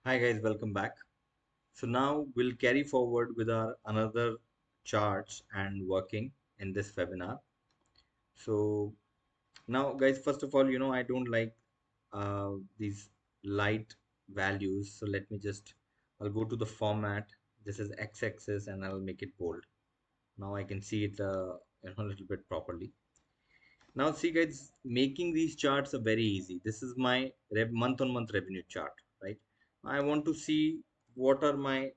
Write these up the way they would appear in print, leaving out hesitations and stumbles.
Hi guys, welcome back. So now we'll carry forward with our another charts and working in this webinar. So now guys, first of all, I don't like these light values. So I'll go to the format. This is x-axis and I'll make it bold. Now I can see it a little bit properly. Now see guys, making these charts are very easy. This is my month on month revenue chart, right? I want to see what are my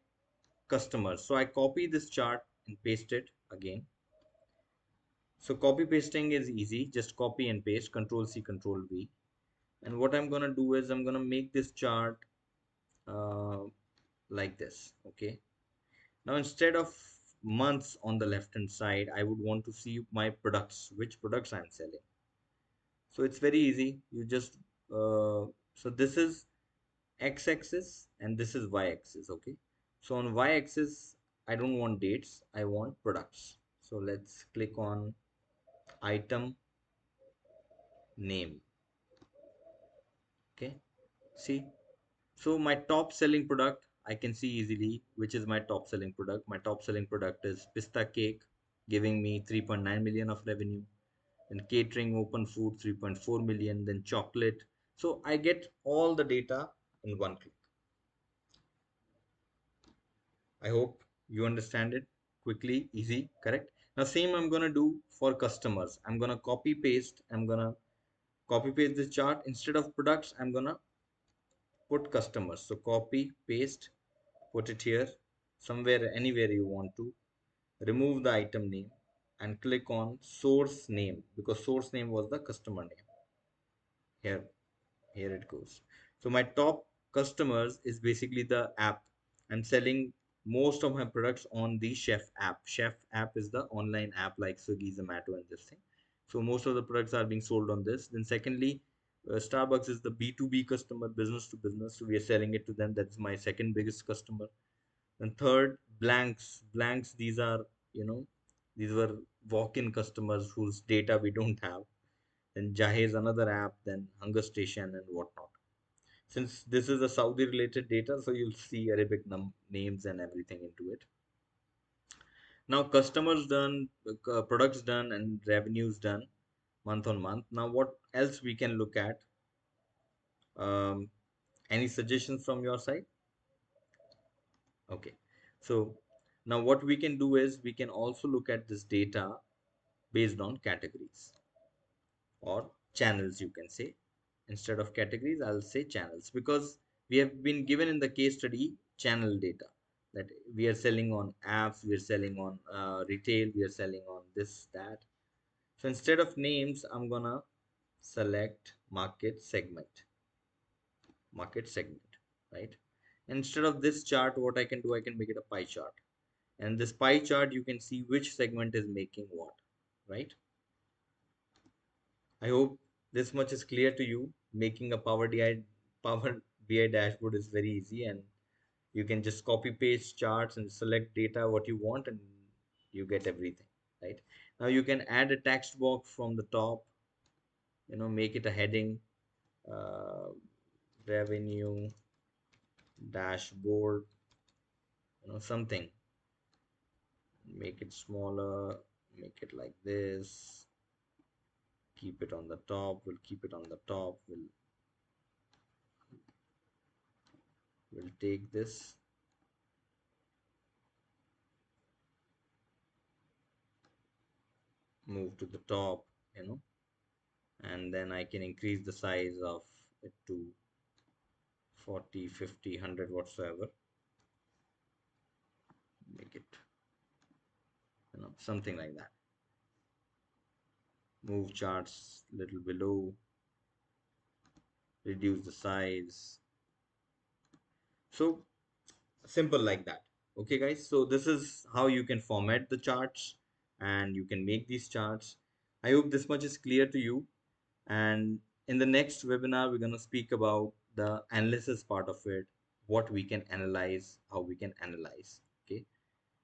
customers. So I copy this chart and paste it again. So copy pasting is easy. Just copy and paste, Control C, Control V. And what I'm gonna do is I'm gonna make this chart uh, like this. Okay. Now instead of months on the left hand side, I would want to see my products, which products I'm selling. So it's very easy. So this is x-axis and this is y-axis. Okay. So on y-axis, I don't want dates. I want products. So let's click on item name. Okay. See. So my top selling product, I can see easily which is my top selling product. My top selling product is pista cake, giving me 3.9 million of revenue. Then catering, open food, 3.4 million. Then chocolate. So I get all the data in one click. I hope you understand it quickly, easy, correct? Now same I'm gonna do for customers. I'm gonna copy paste this chart. Instead of products, I'm gonna put customers. So copy, paste, put it here, somewhere, anywhere you want to. Remove the item name and click on source name because source name was the customer name. Here it goes. So my top customers is basically the app. I'm selling most of my products on the Chef app. Chef app is the online app like Swiggy, Zomato, and this thing. So most of the products are being sold on this. Then secondly, Starbucks is the B2B customer, business to business. So we are selling it to them. That's my second biggest customer. And third, blanks. These were walk-in customers whose data we don't have. Then Jahe is another app, then Hunger Station and whatnot. Since this is a Saudi related data, so you'll see Arabic names and everything into it. Now customers done, products done, and revenues done month on month. Now what else we can look at? Um, any suggestions from your side? Okay. So now what we can do is we can also look at this data based on categories or channels, you can say. Instead of categories, I'll say channels because we have been given in the case study channel data that we are selling on apps, we are selling on retail, we are selling on this, that. So instead of names, I'm gonna select market segment, right? Instead of this chart, what I can do, I can make it a pie chart. And this pie chart, you can see which segment is making what, right? I hope this much is clear to you. Making a Power BI dashboard is very easy, and you can just copy paste charts and select data what you want, and you get everything, right? Now you can add a text box from the top, make it a heading, uh, revenue dashboard, something. Make it smaller, make it like this, keep it on the top. We'll keep it on the top. We'll take this, move to the top, you know and then I can increase the size of it to 40, 50, 100, whatsoever. Make it, something like that. Move charts little below, reduce the size. So simple like that. Okay, guys. So this is how you can format the charts and you can make these charts. I hope this much is clear to you. And in the next webinar, we're going to speak about the analysis part of it, what we can analyze, how we can analyze.